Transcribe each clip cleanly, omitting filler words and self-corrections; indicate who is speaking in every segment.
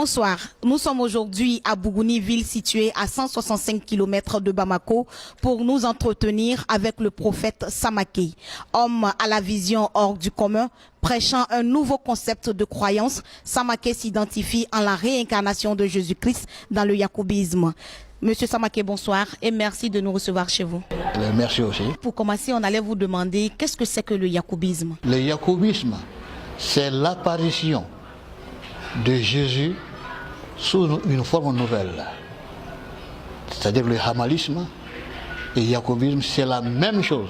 Speaker 1: Bonsoir, nous sommes aujourd'hui à Bougouni, ville située à 165 km de Bamako, pour nous entretenir avec le prophète Samaké, homme à la vision hors du commun, prêchant un nouveau concept de croyance. Samaké s'identifie en la réincarnation de Jésus-Christ dans le yacoubisme. Monsieur Samaké, bonsoir et merci de nous recevoir chez vous.
Speaker 2: Merci aussi.
Speaker 1: Pour commencer, on allait vous demander qu'est-ce que c'est que le yacoubisme?
Speaker 2: Le yacoubisme, c'est l'apparition de Jésus sous une forme nouvelle. C'est-à-dire le hamalisme et le yacoubisme, c'est la même chose.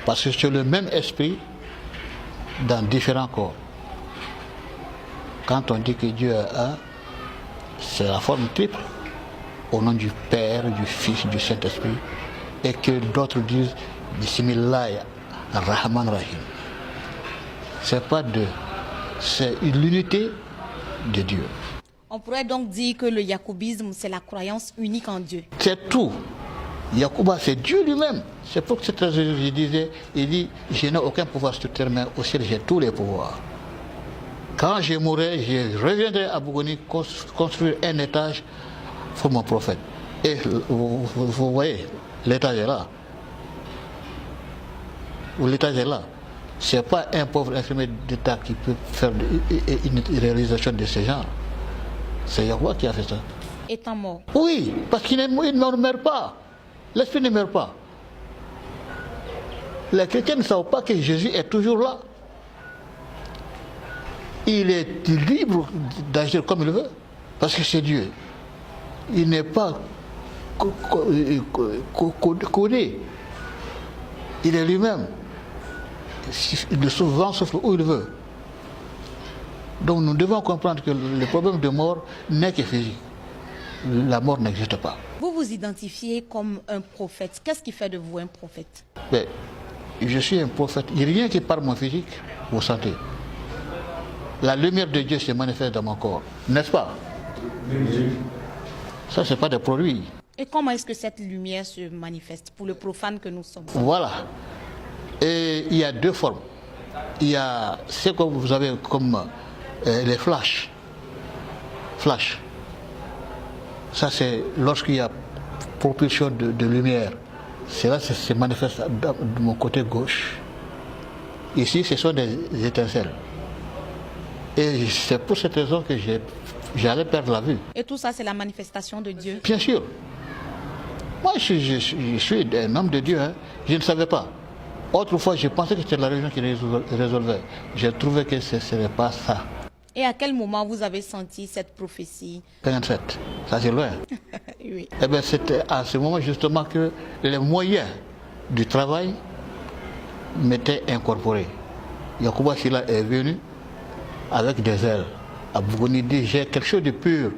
Speaker 2: Parce que c'est le même esprit dans différents corps. Quand on dit que Dieu est un, c'est la forme triple, au nom du Père, du Fils, du Saint-Esprit, et que d'autres disent Bismillah Rahman Rahim. C'est pas deux, c'est l'unité de Dieu.
Speaker 1: On pourrait donc dire que le yacoubisme, c'est la croyance unique en Dieu.
Speaker 2: C'est tout. Yacouba, c'est Dieu lui-même. C'est pour que je disais, il dit, je n'ai aucun pouvoir sur terre, mais au ciel, j'ai tous les pouvoirs. Quand je mourrai, je reviendrai à Bougouni construire un étage pour mon prophète. Et vous voyez, l'étage est là. L'étage est là. Ce n'est pas un pauvre infirmier d'État qui peut faire une réalisation de ce genre. C'est Yahweh qui a fait ça.
Speaker 1: Étant mort.
Speaker 2: Oui, parce qu'il ne meurt pas. L'esprit ne meurt pas. Les chrétiens ne savent pas que Jésus est toujours là. Il est libre d'agir comme il veut, parce que c'est Dieu. Il n'est pas codé. Il est lui-même. Le vent souffle où il veut. Donc nous devons comprendre que le problème de mort n'est que physique. La mort n'existe pas.
Speaker 1: Vous vous identifiez comme un prophète. Qu'est-ce qui fait de vous un prophète?
Speaker 2: Mais, je suis un prophète. Il n'y a rien qui parle mon physique, vous sentez. La lumière de Dieu se manifeste dans mon corps, n'est-ce pas? Ça, ce n'est pas des produits.
Speaker 1: Et comment est-ce que cette lumière se manifeste pour le profane que nous sommes?
Speaker 2: Voilà. Et il y a deux formes. Il y a ce que vous avez comme les flashs. Flash. Ça, c'est lorsqu'il y a propulsion de lumière. C'est là que ça se manifeste de mon côté gauche. Ici, ce sont des étincelles. Et c'est pour cette raison que j'allais perdre la vue.
Speaker 1: Et tout ça, c'est la manifestation de Dieu?
Speaker 2: Bien sûr. Moi, je suis un homme de Dieu. Hein. Je ne savais pas. Autrefois, je pensais que c'était la religion qui résolvait. J'ai trouvé que ce n'est pas ça.
Speaker 1: Et à quel moment vous avez senti cette prophétie?
Speaker 2: 57. Ça, c'est loin.
Speaker 1: Oui.
Speaker 2: Eh bien, c'était à ce moment justement que les moyens du travail m'étaient incorporés. Yacouba Silla est venu avec des ailes. À Bougouni dit, j'ai quelque chose de pur,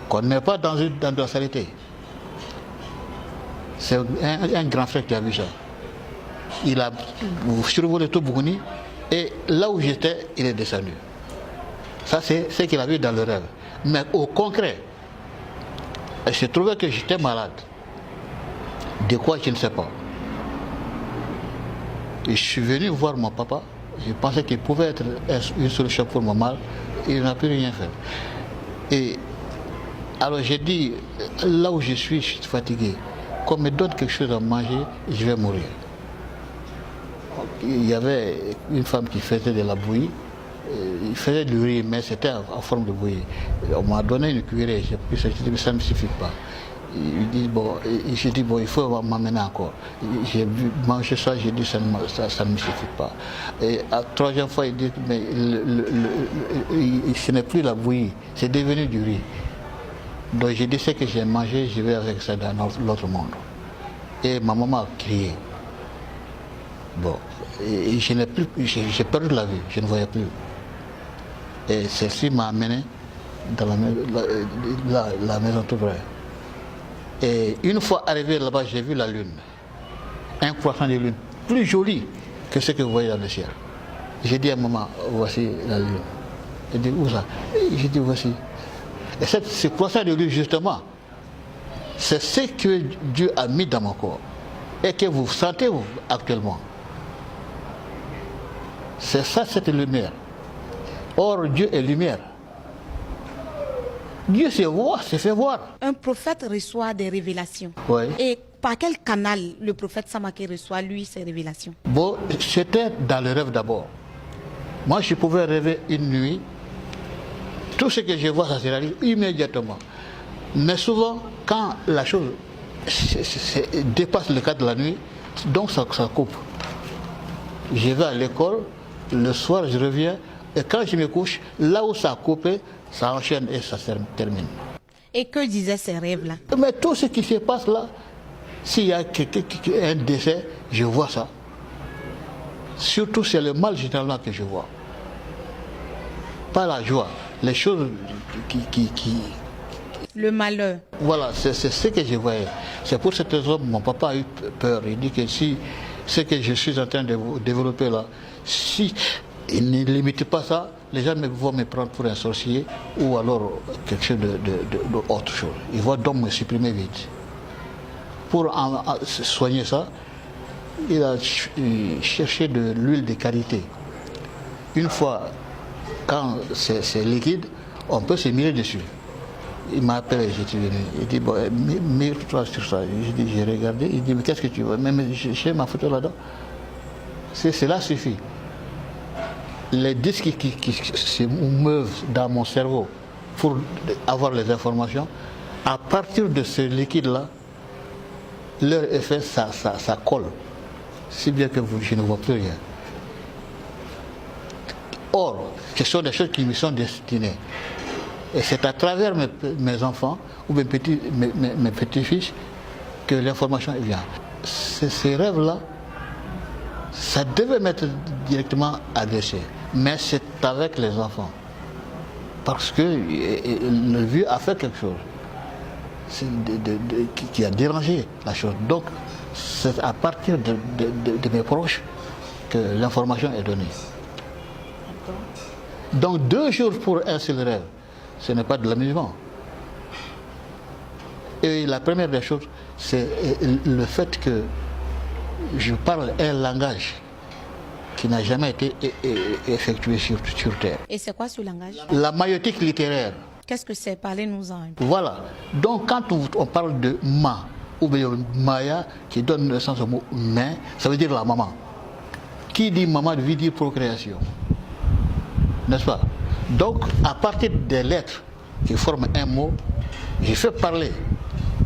Speaker 2: qu'on n'est pas dans la saleté. C'est un grand frère qui a vu ça. Il a survolé tout Bougouni et là où j'étais, il est descendu. Ça, c'est ce qu'il a vu dans le rêve. Mais au concret, il se trouvait que j'étais malade. De quoi, je ne sais pas. Et je suis venu voir mon papa. Je pensais qu'il pouvait être une solution pour mon mal. Il n'a plus rien fait. Et alors j'ai dit, là où je suis fatigué. Qu'on me donne quelque chose à manger, je vais mourir. Il y avait une femme qui faisait de la bouillie. Il faisait du riz, mais c'était en forme de bouillie. On m'a donné une cuillerée, j'ai pris ça, j'ai dit, ça ne me suffit pas. J'ai dit, bon, il faut m'amener encore. J'ai mangé ça, j'ai dit, ça ne me suffit pas. Et à la troisième fois, il dit, mais ce n'est plus la bouillie, c'est devenu du riz. Donc j'ai dit, ce que j'ai mangé, je vais avec ça dans l'autre monde. Et ma maman a crié. Bon, et j'ai perdu la vue, je ne voyais plus. Et celle-ci m'a amené dans la maison tout près. Et une fois arrivé là-bas, j'ai vu la lune. Un croissant de lune, plus joli que ce que vous voyez dans le ciel. J'ai dit à maman, voici la lune. Elle dit, où ça? J'ai dit, voici. Et ce croissant de lune, justement, c'est ce que Dieu a mis dans mon corps. Et que vous sentez actuellement. C'est ça, cette lumière. Or, Dieu est lumière. Dieu se fait voir.
Speaker 1: Un prophète reçoit des révélations.
Speaker 2: Oui.
Speaker 1: Et par quel canal le prophète Samaké reçoit, lui, ces révélations?
Speaker 2: Bon, c'était dans le rêve d'abord. Moi, je pouvais rêver une nuit. Tout ce que je vois, ça se réalise immédiatement. Mais souvent, quand la chose dépasse le cadre de la nuit, donc ça coupe. Je vais à l'école, le soir, je reviens, et quand je me couche, là où ça a coupé, ça enchaîne et ça se termine.
Speaker 1: Et que disaient ces rêves-là?
Speaker 2: Mais tout ce qui se passe là, s'il y a un décès, je vois ça. Surtout, c'est le mal généralement que je vois. Pas la joie. Les choses qui...
Speaker 1: Le malheur.
Speaker 2: Voilà, c'est ce que je voyais. C'est pour cette raison que mon papa a eu peur. Il dit que si ce que je suis en train de développer là, si il ne limite pas ça, les gens vont me prendre pour un sorcier ou alors quelque chose d'autre chose. Ils vont donc me supprimer vite. Pour soigner ça, il a cherché de l'huile de karité. Une fois, quand c'est liquide, on peut se mirer dessus. Il m'a appelé, j'étais venu. Il dit, bon, mire-toi sur ça. J'ai regardé, il dit, mais qu'est-ce que tu veux? Même j'ai ma photo là-dedans. Cela suffit. Les disques qui se meuvent dans mon cerveau pour avoir les informations, à partir de ce liquide-là, leur effet, ça colle. Si bien que je ne vois plus rien. Or, ce sont des choses qui me sont destinées. Et c'est à travers mes enfants ou mes petits-fils que l'information vient. Ces rêves-là, ça devait m'être directement adressé. Mais c'est avec les enfants. Parce que le vieux a fait quelque chose qui a dérangé la chose. Donc, c'est à partir de mes proches que l'information est donnée. Donc 2 jours pour un seul rêve, ce n'est pas de l'amusement. Et la première des choses, c'est le fait que je parle un langage qui n'a jamais été effectué sur Terre.
Speaker 1: Et c'est quoi ce langage?
Speaker 2: La maïotique littéraire.
Speaker 1: Qu'est-ce que c'est? Parlez-nous en un peu.
Speaker 2: Voilà. Donc quand on parle de ma, ou bien Maya, qui donne le sens au mot main, ça veut dire la maman. Qui dit maman veut dire procréation. N'est-ce pas? Donc, à partir des lettres qui forment un mot, je fais parler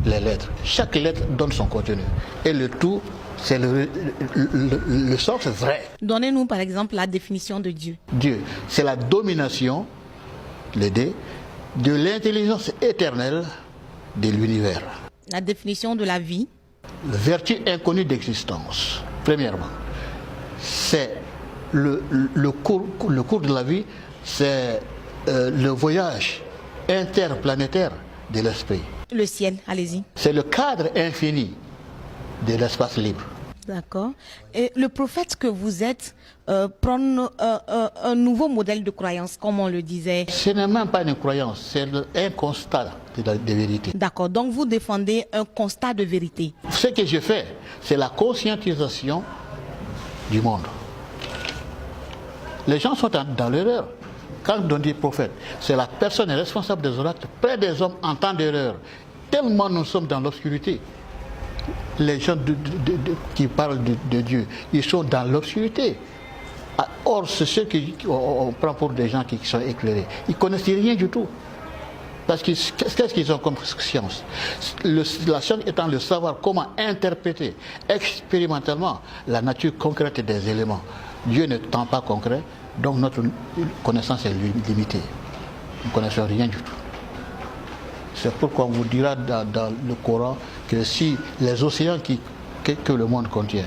Speaker 2: les lettres. Chaque lettre donne son contenu. Et le tout, c'est le sens vrai.
Speaker 1: Donnez-nous par exemple la définition de Dieu.
Speaker 2: Dieu, c'est la domination, le D, de l'intelligence éternelle de l'univers.
Speaker 1: La définition de la vie.
Speaker 2: Vertu inconnue d'existence, premièrement. C'est le cours de la vie, c'est le voyage interplanétaire de l'esprit.
Speaker 1: Le ciel, allez-y.
Speaker 2: C'est le cadre infini de l'espace libre.
Speaker 1: D'accord. Et le prophète que vous êtes prône un nouveau modèle de croyance, comme on le disait.
Speaker 2: Ce n'est même pas une croyance, c'est un constat de vérité.
Speaker 1: D'accord. Donc vous défendez un constat de vérité.
Speaker 2: Ce que je fais, c'est la conscientisation du monde. Les gens sont dans l'erreur. Quand on dit prophète, c'est la personne responsable des oracles près des hommes en temps d'erreur. Tellement nous sommes dans l'obscurité. Les gens qui parlent de Dieu, ils sont dans l'obscurité. Or, c'est ceux qu'on prend pour des gens qui sont éclairés. Ils ne connaissent rien du tout. Parce que qu'est-ce qu'ils ont comme science? La science étant le savoir comment interpréter expérimentalement la nature concrète des éléments. Dieu n'étant pas concret, donc notre connaissance est limitée. Nous ne connaissons rien du tout. C'est pourquoi on vous dira dans le Coran que si les océans que le monde contient,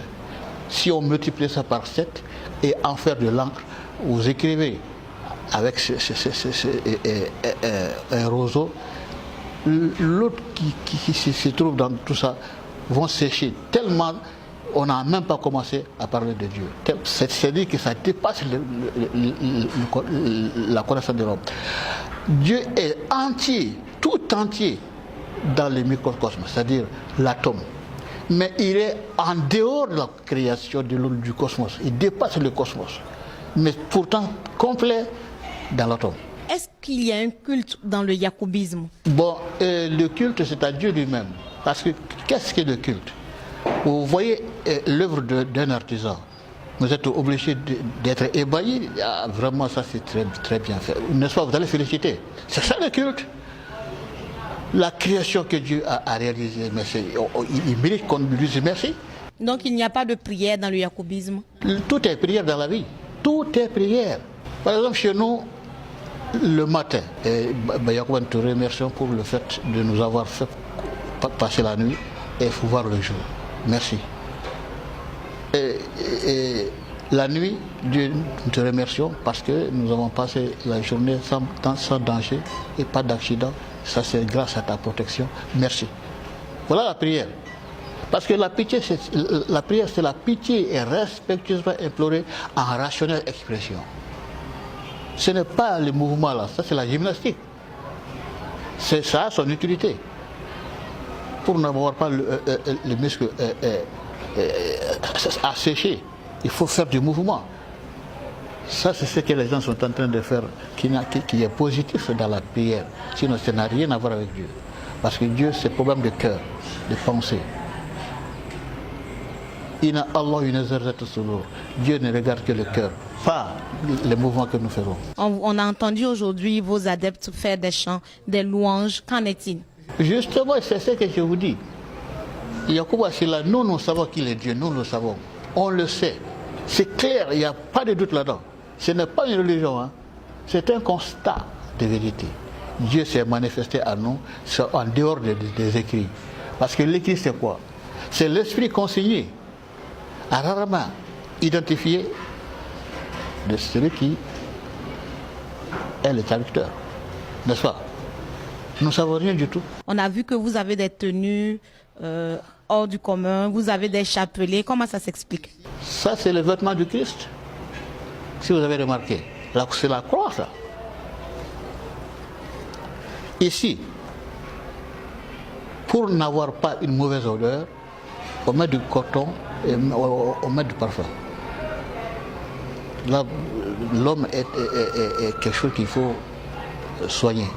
Speaker 2: si on multiplie ça par 7 et en faire de l'encre, vous écrivez avec un roseau, l'autre qui se trouve dans tout ça vont sécher tellement on n'a même pas commencé à parler de Dieu. C'est-à-dire que ça dépasse la connaissance de l'homme. Dieu est entier, tout entier dans le microcosme, c'est-à-dire l'atome. Mais il est en dehors de la création du cosmos. Il dépasse le cosmos. Mais pourtant complet dans l'atome.
Speaker 1: Est-ce qu'il y a un culte dans le yacoubisme?
Speaker 2: Bon, le culte, c'est à Dieu lui-même. Parce que qu'est-ce que le culte? Vous voyez l'œuvre d'un artisan. Vous êtes obligé d'être ébahi. Ah, vraiment, ça c'est très, très bien fait. N'est-ce pas? Vous allez féliciter. C'est ça le culte. La création que Dieu a réalisée, mais il mérite qu'on lui dise merci.
Speaker 1: Donc il n'y a pas de prière dans le yacoubisme?
Speaker 2: Tout est prière dans la vie. Tout est prière. Par exemple, chez nous, le matin, Yacouba, nous te remercions pour le fait de nous avoir fait passer la nuit et voir le jour. Merci. Et la nuit, Dieu, nous te remercions parce que nous avons passé la journée sans danger et pas d'accident. Ça, c'est grâce à ta protection. Merci. Voilà la prière. Parce que la prière, c'est la pitié et respectueusement implorée en rationnelle expression. Ce n'est pas le mouvement là, ça c'est la gymnastique. Ça a son utilité. Pour n'avoir pas le muscle à sécher, il faut faire du mouvement. Ça, c'est ce que les gens sont en train de faire, qui est positif dans la prière. Sinon, ça n'a rien à voir avec Dieu. Parce que Dieu, c'est problème de cœur, de pensée. Dieu ne regarde que le cœur, pas les mouvements que nous ferons.
Speaker 1: On a entendu aujourd'hui vos adeptes faire des chants, des louanges. Qu'en est-il?
Speaker 2: Justement, c'est ce que je vous dis. Yacouba Sylla, nous savons qu'il est Dieu, nous le savons. On le sait. C'est clair, il n'y a pas de doute là-dedans. Ce n'est pas une religion, hein. C'est un constat de vérité. Dieu s'est manifesté à nous en dehors des écrits. Parce que l'écrit, c'est quoi? C'est l'esprit consigné, rarement identifié de celui qui est le traducteur. N'est-ce pas? Nous ne savons rien du tout.
Speaker 1: On a vu que vous avez des tenues hors du commun, vous avez des chapelets. Comment ça s'explique?
Speaker 2: Ça, c'est le vêtement du Christ. Si vous avez remarqué, c'est la croix, ça. Ici, pour n'avoir pas une mauvaise odeur, on met du coton et on met du parfum. Là, l'homme est quelque chose qu'il faut soigner.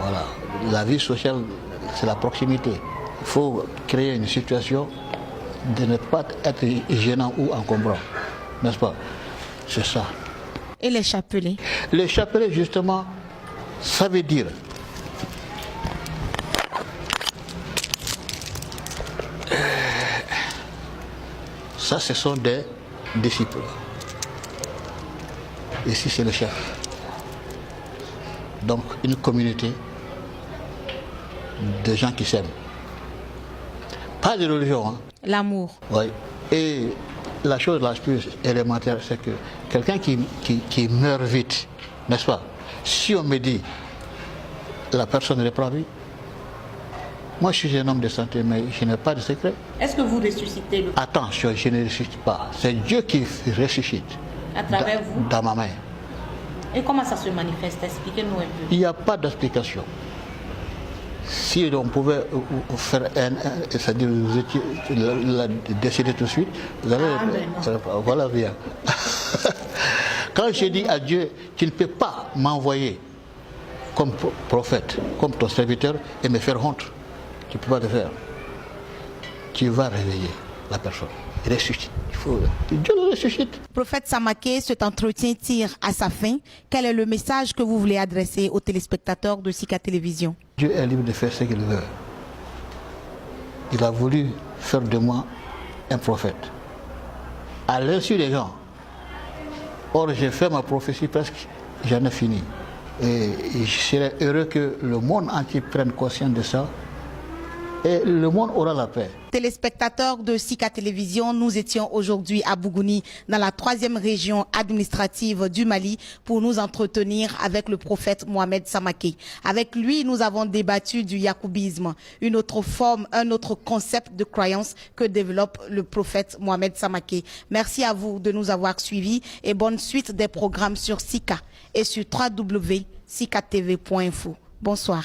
Speaker 2: Voilà. La vie sociale, c'est la proximité. Il faut créer une situation de ne pas être gênant ou encombrant. N'est-ce pas? C'est ça.
Speaker 1: Et les chapelets?
Speaker 2: Les chapelets, justement, ça veut dire ça, ce sont des disciples. Ici, c'est le chef. Donc, une communauté de gens qui s'aiment. Pas de religion. Hein.
Speaker 1: L'amour.
Speaker 2: Oui. Et la chose la plus élémentaire, c'est que quelqu'un qui meurt vite, n'est-ce pas? Si on me dit, la personne reprend vie, moi je suis un homme de santé, mais je n'ai pas de secret.
Speaker 1: Est-ce que vous ressuscitez le...
Speaker 2: Attention, je ne ressuscite pas. C'est Dieu qui ressuscite.
Speaker 1: À travers vous?
Speaker 2: Dans ma main.
Speaker 1: Et comment ça se manifeste? Expliquez-nous un peu.
Speaker 2: Il n'y a pas d'explication. Si on pouvait faire c'est-à-dire vous étiez décédé tout de suite, vous allez... voilà bien. Quand je dis à Dieu, tu ne peux pas m'envoyer comme prophète, comme ton serviteur, et me faire honte. Tu ne peux pas le faire. Tu vas réveiller la personne. Ressuscite. Dieu le ressuscite.
Speaker 1: Prophète Samaké, cet entretien tire à sa fin. Quel est le message que vous voulez adresser aux téléspectateurs de Sika Télévision?
Speaker 2: Dieu est libre de faire ce qu'il veut. Il a voulu faire de moi un prophète. À l'insu des gens. Or, j'ai fait ma prophétie presque, j'en ai fini. Et je serais heureux que le monde entier prenne conscience de ça. Et le monde aura la paix.
Speaker 1: Téléspectateurs de Sika Télévision, nous étions aujourd'hui à Bougouni, dans la 3e région administrative du Mali, pour nous entretenir avec le prophète Mohamed Samaké. Avec lui, nous avons débattu du yacoubisme, une autre forme, un autre concept de croyance que développe le prophète Mohamed Samaké. Merci à vous de nous avoir suivis et bonne suite des programmes sur Sika et sur www.sikatv.info. Bonsoir.